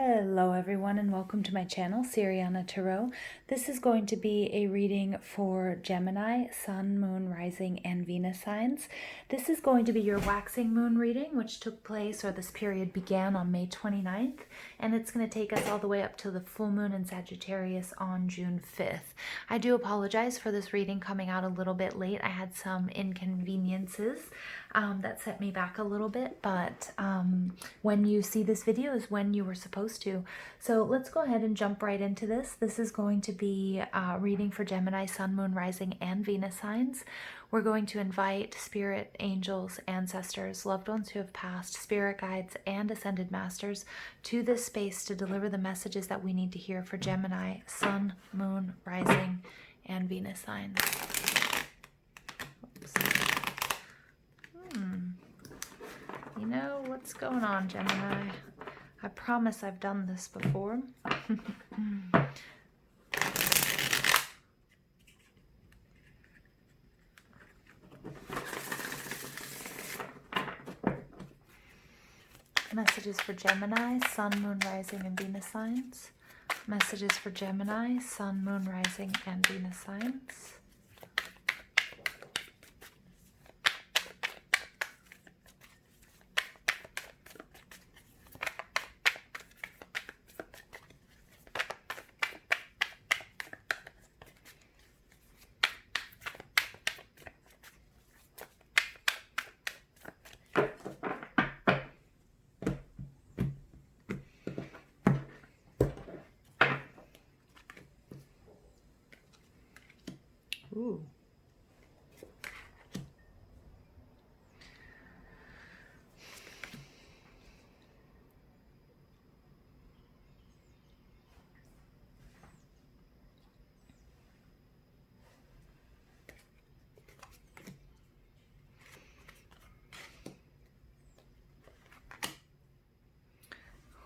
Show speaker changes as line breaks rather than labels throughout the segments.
Hello everyone and welcome to my channel, Siriana Tarot. This is going to be a reading for Gemini, Sun, Moon, Rising, and Venus signs. This is going to be your waxing moon reading, which took place, or this period began on May 29th, and it's going to take us all the way up to the full moon in Sagittarius on June 5th. I do apologize for this reading coming out a little bit late. I had some inconveniences that set me back a little bit, but when you see this video is when you were supposed to. So let's go ahead and jump right into this. This is going to be reading for Gemini, Sun, Moon, Rising, and Venus signs. We're going to invite spirit, angels, ancestors, loved ones who have passed, spirit guides, and ascended masters to this space to deliver the messages that we need to hear for Gemini, Sun, Moon, Rising, and Venus signs. Oops. You know what's going on, Gemini? I promise I've done this before. Messages for Gemini, Sun, Moon, Rising, and Venus signs. Messages for Gemini, Sun, Moon, Rising, and Venus signs. Ooh.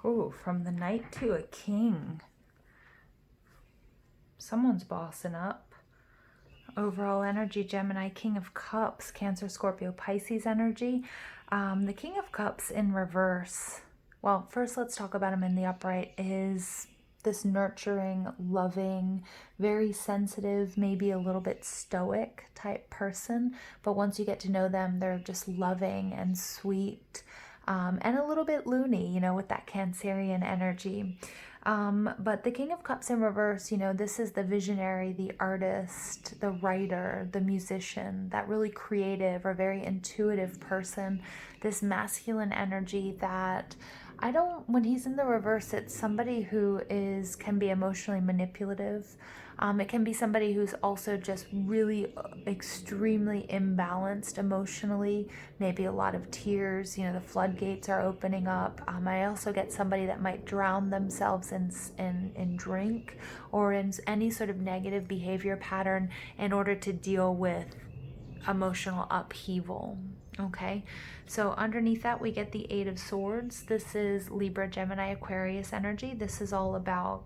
Ooh, from the Knight to a King. Someone's bossing up. Overall energy, Gemini, King of Cups, Cancer, Scorpio, Pisces energy. The King of Cups in reverse. Well, first let's talk about him in the upright. Is this nurturing, loving, very sensitive, maybe a little bit stoic type person. But once you get to know them, they're just loving and sweet, and a little bit loony, you know, with that Cancerian energy. But the King of Cups in reverse, you know, this is the visionary, the artist, the writer, the musician, that really creative or very intuitive person, this masculine energy that when he's in the reverse, it's somebody who can be emotionally manipulative. It can be somebody who's also just really extremely imbalanced emotionally, maybe a lot of tears, you know, the floodgates are opening up. I also get somebody that might drown themselves in drink or in any sort of negative behavior pattern in order to deal with emotional upheaval. Okay, so underneath that we get the Eight of Swords. This is Libra, Gemini, Aquarius energy. This is all about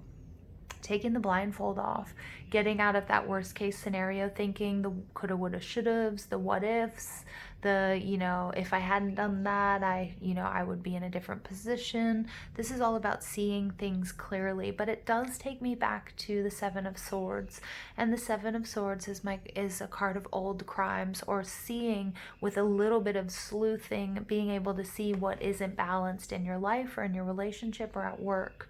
taking the blindfold off, getting out of that worst case scenario thinking, the coulda, woulda, shouldas, the what ifs, the, you know, if I hadn't done that, I would be in a different position. This is all about seeing things clearly, but it does take me back to the Seven of Swords. And the Seven of Swords is a card of old crimes, or seeing with a little bit of sleuthing, being able to see what isn't balanced in your life or in your relationship or at work.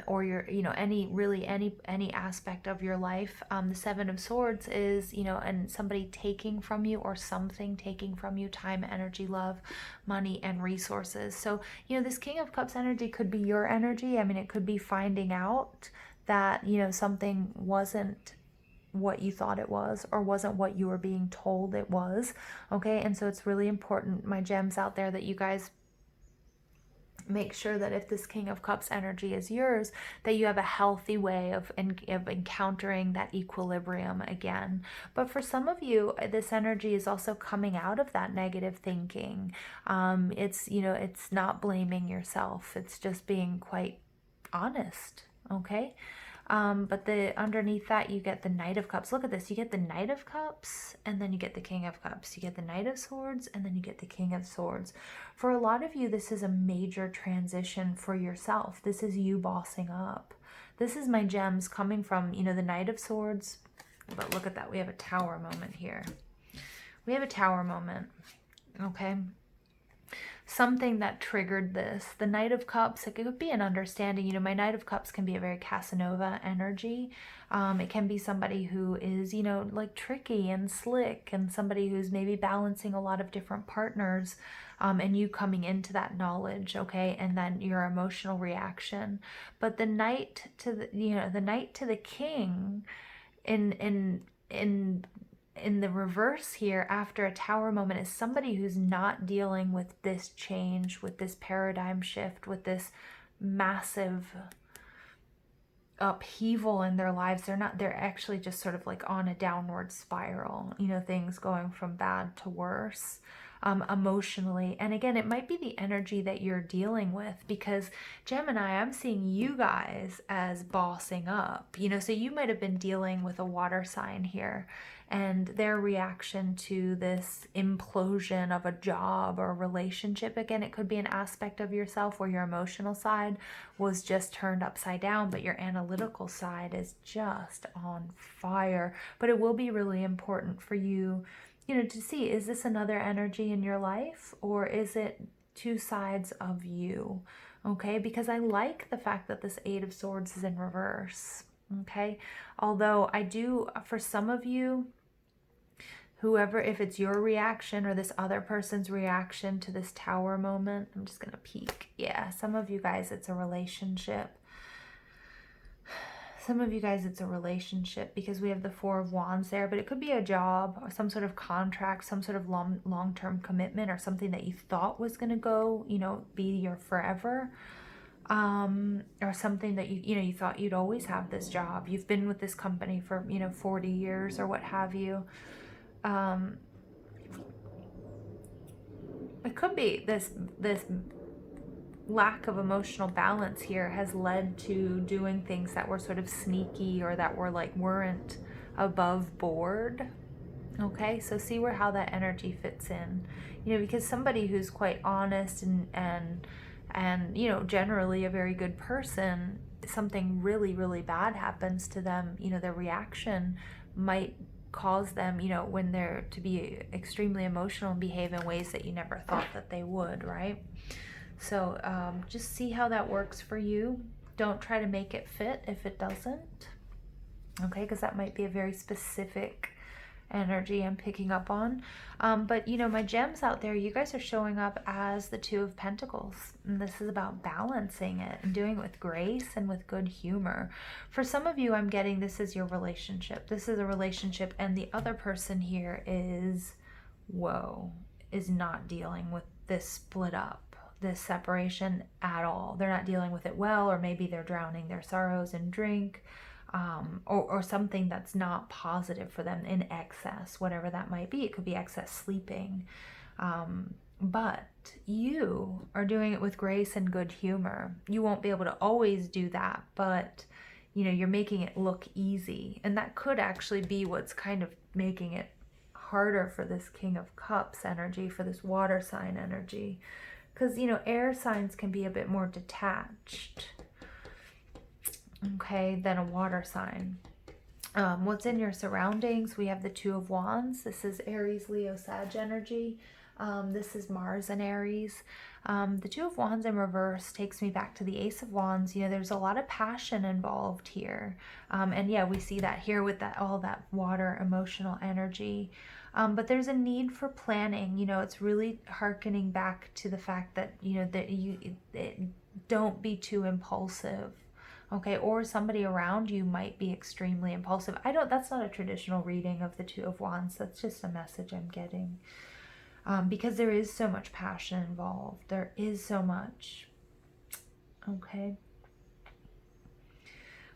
Or your, you know, any aspect of your life. The Seven of Swords is, you know, and somebody taking from you or something taking from you time, energy, love, money, and resources. So, you know, this King of Cups energy could be your energy. I mean, it could be finding out that, you know, something wasn't what you thought it was or wasn't what you were being told it was. Okay, and so it's really important, my gems out there, that you guys make sure that if this King of Cups energy is yours, that you have a healthy way of encountering that equilibrium again. But for some of you, this energy is also coming out of that negative thinking. It's, you know, it's not blaming yourself. It's just being quite honest. Okay. But underneath that, you get the Knight of Cups. Look at this. You get the Knight of Cups, and then you get the King of Cups. You get the Knight of Swords, and then you get the King of Swords. For a lot of you, this is a major transition for yourself. This is you bossing up. This is my gems coming from, you know, the Knight of Swords. But look at that. We have a Tower moment here. We have a Tower moment. Okay. Something that triggered this. The Knight of Cups, it could be an understanding. You know, my Knight of Cups can be a very Casanova energy. It can be somebody who is, you know, like tricky and slick, and somebody who's maybe balancing a lot of different partners, and you coming into that knowledge, okay, and then your emotional reaction. But the Knight to the, you know, the Knight to the King in the reverse here, after a Tower moment, is somebody who's not dealing with this change, with this paradigm shift, with this massive upheaval in their lives. They're actually just sort of like on a downward spiral, you know, things going from bad to worse. Emotionally. And again, it might be the energy that you're dealing with, because Gemini, I'm seeing you guys as bossing up, you know, so you might have been dealing with a water sign here, and their reaction to this implosion of a job or a relationship. Again, it could be an aspect of yourself where your emotional side was just turned upside down, but your analytical side is just on fire. But it will be really important for you, you know, to see, is this another energy in your life, or is it two sides of you? Okay, because I like the fact that this Eight of Swords is in reverse. Okay, although I do, for some of you, whoever, if it's your reaction or this other person's reaction to this Tower moment, I'm just gonna peek. Yeah, some of you guys, it's a relationship. Some of you guys, it's a relationship, because we have the Four of Wands there, but it could be a job or some sort of contract, some sort of long-term commitment, or something that you thought was going to go, you know, be your forever, or something that you know, you thought you'd always have this job. You've been with this company for, you know, 40 years or what have you. It could be this lack of emotional balance here has led to doing things that were sort of sneaky, or that were like weren't above board. Okay, so see how that energy fits in, you know, because somebody who's quite honest and you know, generally a very good person, something really, really bad happens to them, you know, their reaction might cause them, you know, when they're to be extremely emotional and behave in ways that you never thought that they would, right? So just see how that works for you. Don't try to make it fit if it doesn't, okay, because that might be a very specific energy I'm picking up on. But, you know, my gems out there, you guys are showing up as the Two of Pentacles. And this is about balancing it and doing it with grace and with good humor. For some of you, I'm getting this is your relationship. This is a relationship, and the other person here is not dealing with this split up, this separation at all. They're not dealing with it well, or maybe they're drowning their sorrows in drink, or something that's not positive for them, in excess, whatever that might be. It could be excess sleeping. But you are doing it with grace and good humor. You won't be able to always do that, but you know, you're making it look easy. And that could actually be what's kind of making it harder for this King of Cups energy, for this water sign energy. Because, you know, air signs can be a bit more detached, okay, than a water sign. What's in your surroundings? We have the Two of Wands. This is Aries, Leo, Sag energy. This is Mars and Aries. The Two of Wands in reverse takes me back to the Ace of Wands. You know, there's a lot of passion involved here. And yeah, we see that here with that, all that water emotional energy. But there's a need for planning. You know, it's really hearkening back to the fact that, you know, that don't be too impulsive. Okay, or somebody around you might be extremely impulsive. That's not a traditional reading of the Two of Wands. That's just a message I'm getting. Because there is so much passion involved. There is so much. Okay.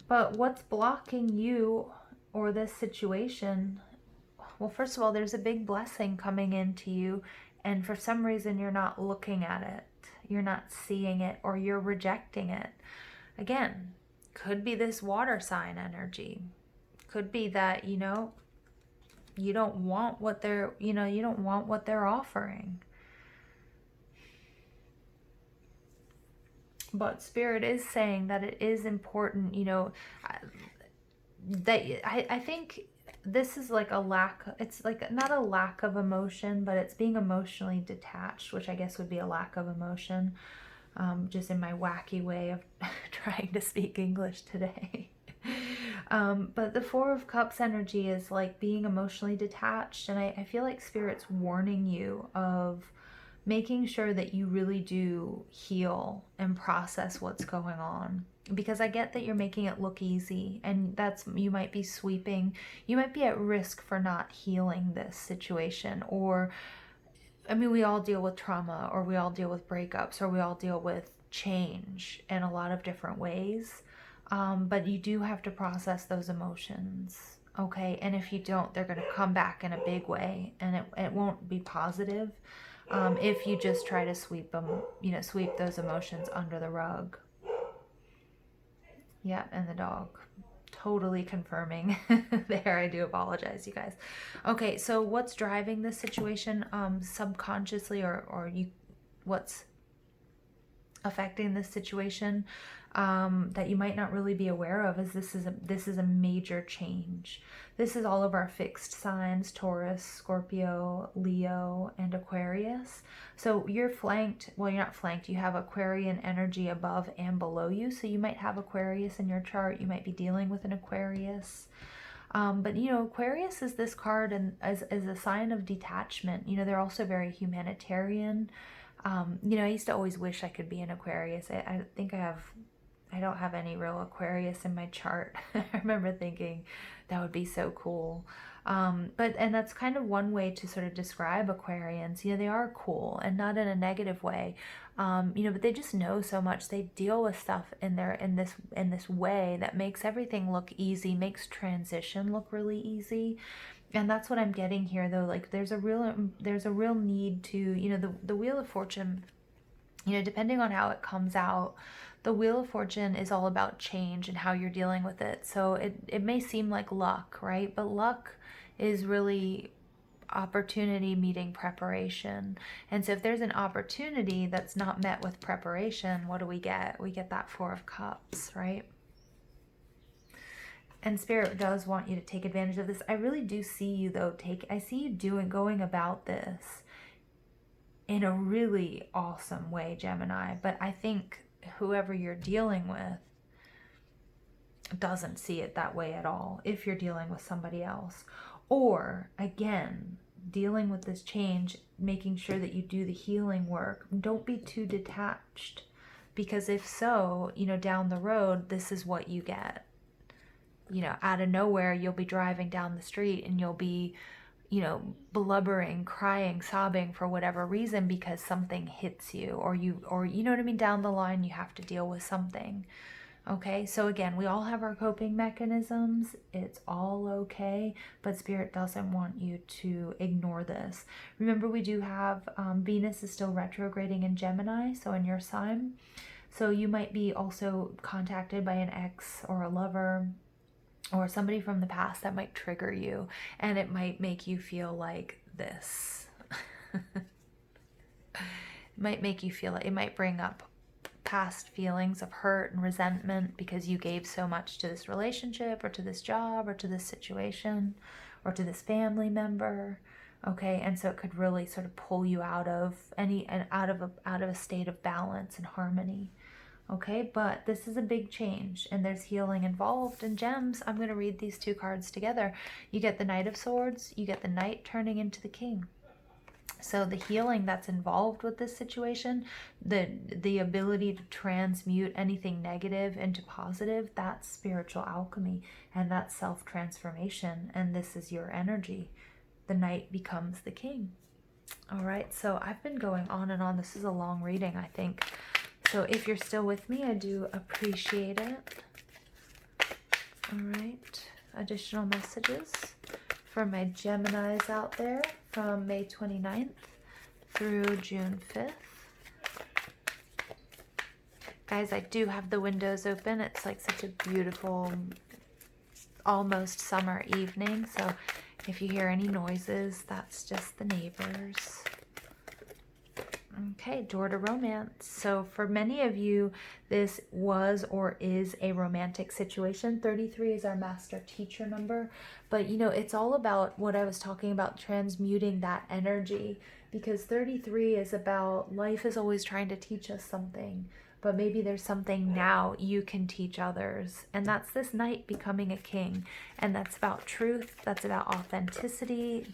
But what's blocking you or this situation? Well, first of all, there's a big blessing coming into you, and for some reason you're not looking at it. You're not seeing it, or you're rejecting it. Again, could be this water sign energy. Could be that, you know, you don't want what they're, you know, you don't want what they're offering. But Spirit is saying that it is important, you know, that I think this is like a lack, it's like not a lack of emotion, but it's being emotionally detached, which I guess would be a lack of emotion, just in my wacky way of trying to speak English today. But the Four of Cups energy is like being emotionally detached, and I feel like Spirit's warning you of making sure that you really do heal and process what's going on. Because I get that you're making it look easy, and that's, you might be sweeping, you might be at risk for not healing this situation. Or, I mean, we all deal with trauma, or we all deal with breakups, or we all deal with change in a lot of different ways. But you do have to process those emotions, okay? And if you don't, they're going to come back in a big way, and it won't be positive if you just try to sweep them, you know, sweep those emotions under the rug. Yeah, and the dog. Totally confirming there. I do apologize, you guys. Okay, so what's driving this situation subconsciously, or you, what's affecting this situation that you might not really be aware of, is this is a major change. This is all of our fixed signs: Taurus, Scorpio, Leo, and Aquarius. So you're flanked, well, you're not flanked, you have Aquarian energy above and below you. So you might have Aquarius in your chart, you might be dealing with an Aquarius. But you know, Aquarius is this card, and as a sign of detachment. You know, they're also very humanitarian. You know, I used to always wish I could be an Aquarius. I think I don't have any real Aquarius in my chart. I remember thinking that would be so cool. And that's kind of one way to sort of describe Aquarians. You know, they are cool, and not in a negative way. You know, but they just know so much. They deal with stuff in this way that makes everything look easy, makes transition look really easy. And that's what I'm getting here, though. Like, there's a real need to, you know, the Wheel of Fortune, you know, depending on how it comes out, the Wheel of Fortune is all about change and how you're dealing with it. So it may seem like luck, right? But luck is really opportunity meeting preparation. And so if there's an opportunity that's not met with preparation, what do we get? We get that Four of Cups, right? And Spirit does want you to take advantage of this. I really do see you, though, I see you going about this in a really awesome way, Gemini. But I think whoever you're dealing with doesn't see it that way at all, if you're dealing with somebody else. Or, again, dealing with this change, making sure that you do the healing work. Don't be too detached, because if so, you know, down the road, this is what you get. You know, out of nowhere, you'll be driving down the street and you'll be, you know, blubbering, crying, sobbing for whatever reason, because something hits you, or you know what I mean, down the line you have to deal with something. Okay, so again, we all have our coping mechanisms. It's all okay, but Spirit doesn't want you to ignore this. Remember, we do have Venus is still retrograding in Gemini, so in your sign. So you might be also contacted by an ex or a lover, or somebody from the past that might trigger you, and it might make you feel like this. It might make you feel like, it might bring up past feelings of hurt and resentment because you gave so much to this relationship, or to this job, or to this situation, or to this family member. Okay, and so it could really sort of pull you out of out of a state of balance and harmony. Okay, but this is a big change, and there's healing involved. And gems, I'm going to read these two cards together. You get the Knight of Swords, you get the Knight turning into the King. So the healing that's involved with this situation, the ability to transmute anything negative into positive, that's spiritual alchemy, and that's self-transformation, and this is your energy. The Knight becomes the King. All right, so I've been going on and on. This is a long reading, I think. So if you're still with me, I do appreciate it. All right, additional messages for my Geminis out there from May 29th through June 5th. Guys, I do have the windows open. It's like such a beautiful, almost summer evening. So if you hear any noises, that's just the neighbors. Okay, door to romance. So for many of you, this was or is a romantic situation. 33 is our master teacher number. But, you know, it's all about what I was talking about, transmuting that energy. Because 33 is about life is always trying to teach us something. But maybe there's something now you can teach others. And that's this knight becoming a king. And that's about truth. That's about authenticity.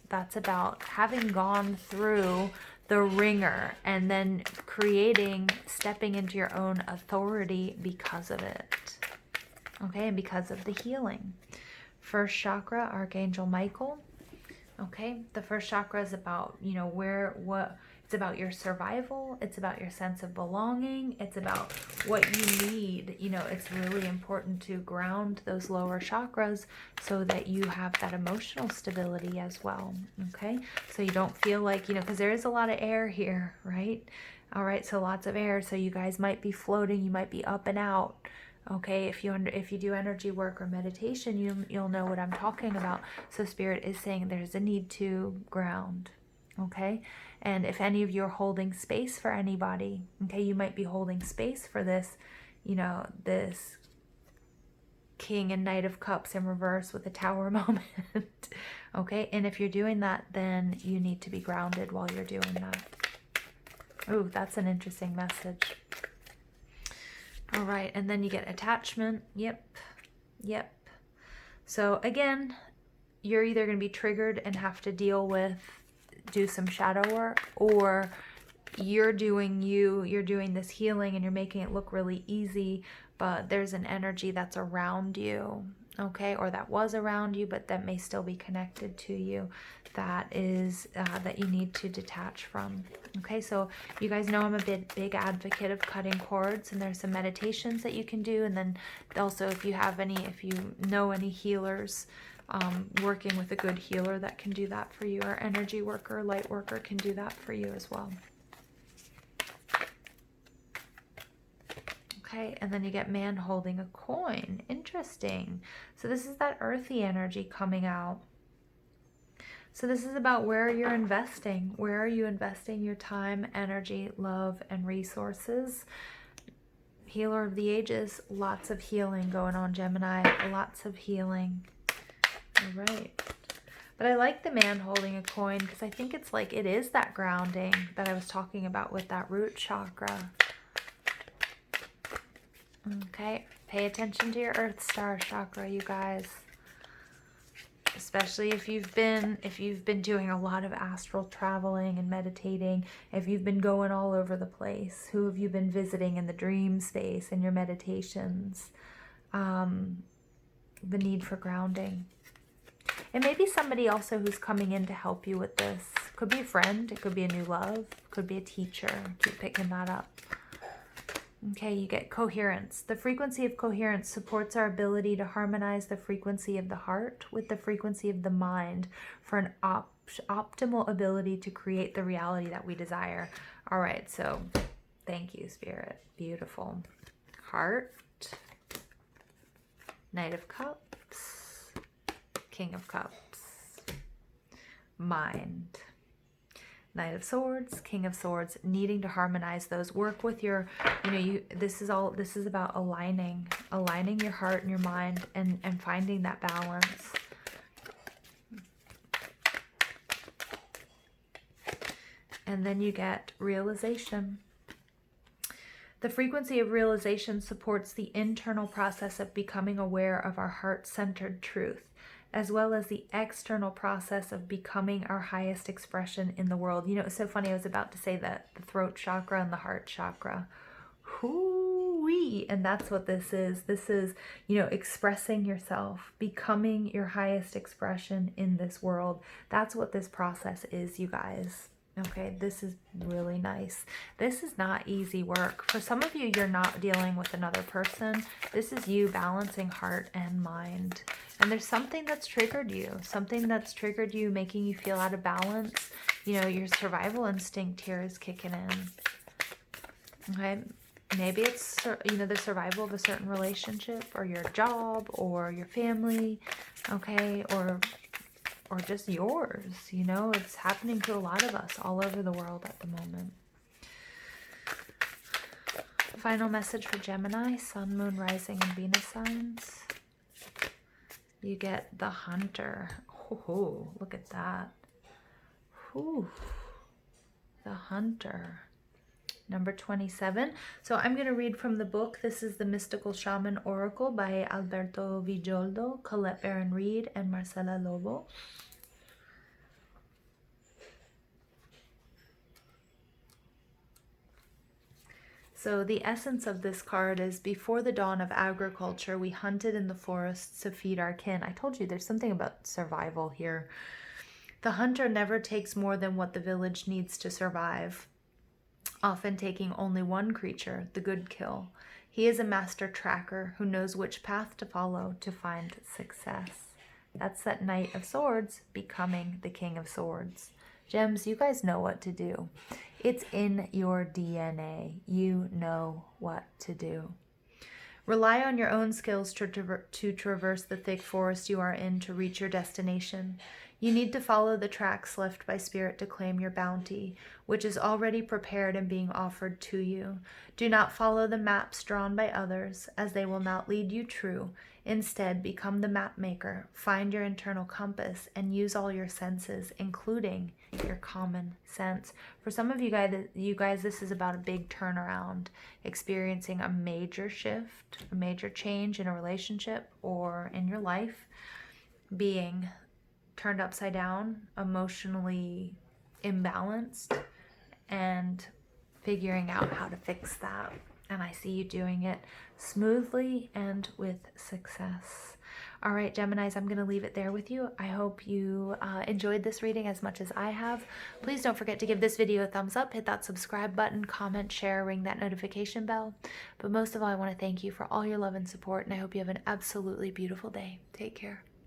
That's about having gone through the ringer and then stepping into your own authority because of it. Okay, and because of the healing. First chakra, Archangel Michael. Okay, the first chakra is about, you know, it's about your survival. It's about your sense of belonging. It's about what you need. You know, it's really important to ground those lower chakras so that you have that emotional stability as well. Okay, so you don't feel like, you know, because there is a lot of air here, right? All right, so lots of air. So you guys might be floating. You might be up and out. Okay, if you do energy work or meditation, you'll know what I'm talking about. So Spirit is saying there's a need to ground. Okay, and if any of you are holding space for anybody, okay, you might be holding space for this, you know, this King and Knight of Cups in reverse with a Tower moment. Okay, and if you're doing that, then you need to be grounded while you're doing that. Ooh, that's an interesting message. All right, and then you get attachment. Yep. So again, you're either going to be triggered and have to do some shadow work, or you're doing this healing and you're making it look really easy, but there's an energy that's around you, okay, or that was around you, but that may still be connected to you, that you need to detach from. Okay, so you guys know I'm a big advocate of cutting cords, and there's some meditations that you can do, and then also if you know any healers, working with a good healer that can do that for you, or energy worker, light worker can do that for you as well. Okay, and then you get man holding a coin. Interesting. So this is that earthy energy coming out. So this is about where you're investing. Where are you investing your time, energy, love, and resources? Healer of the ages, lots of healing going on, Gemini. Lots of healing. All right. But I like the man holding a coin because I think it's like it is that grounding that I was talking about with that root chakra. Okay, pay attention to your Earth Star chakra, you guys. Especially if you've been doing a lot of astral traveling and meditating, if you've been going all over the place, who have you been visiting in the dream space in your meditations? The need for grounding. And maybe somebody also who's coming in to help you with this. Could be a friend, it could be a new love, could be a teacher. Keep picking that up. Okay, you get coherence. The frequency of coherence supports our ability to harmonize the frequency of the heart with the frequency of the mind for an optimal ability to create the reality that we desire. All right, so thank you, Spirit. Beautiful. Heart, Knight of Cups, King of Cups, mind, Knight of Swords, King of Swords, needing to harmonize those. Work with your, this is about aligning your heart and your mind and finding that balance. And then you get realization. The frequency of realization supports the internal process of becoming aware of our heart-centered truth, as well as the external process of becoming our highest expression in the world. You know, it's so funny, I was about to say that the throat chakra and the heart chakra. Hoo-wee! And that's what this is. This is, expressing yourself, becoming your highest expression in this world. That's what this process is, you guys. Okay, this is really nice. This is not easy work. For some of you, you're not dealing with another person. This is you balancing heart and mind. And there's something that's triggered you, making you feel out of balance. Your survival instinct here is kicking in. Okay, Maybe it's, you know, the survival of a certain relationship or your job or your family, okay, or just yours, you know. It's happening to a lot of us all over the world at the moment. Final message for Gemini, Sun, Moon, Rising, and Venus signs. You get the Hunter. Oh, look at that. Whew. The Hunter. Number 27. So I'm going to read from the book. This is The Mystical Shaman Oracle by Alberto Villoldo, Colette Baron Reed, and Marcela Lobo. So the essence of this card is, before the dawn of agriculture, we hunted in the forests to feed our kin. I told you there's something about survival here. The hunter never takes more than what the village needs to survive, often taking only one creature, the good kill. He is a master tracker who knows which path to follow to find success. That's that Knight of Swords becoming the King of Swords. Gems, you guys know what to do. It's in your DNA. You know what to do. Rely on your own skills to traverse the thick forest you are in to reach your destination. You need to follow the tracks left by Spirit to claim your bounty, which is already prepared and being offered to you. Do not follow the maps drawn by others, as they will not lead you true. Instead, become the map maker, find your internal compass, and use all your senses, including your common sense. For some of you guys, this is about a big turnaround, experiencing a major shift, a major change in a relationship or in your life, being turned upside down, emotionally imbalanced, and figuring out how to fix that. And I see you doing it smoothly and with success. All right, Geminis, I'm going to leave it there with you. I hope you enjoyed this reading as much as I have. Please don't forget to give this video a thumbs up, hit that subscribe button, comment, share, ring that notification bell. But most of all, I want to thank you for all your love and support, and I hope you have an absolutely beautiful day. Take care.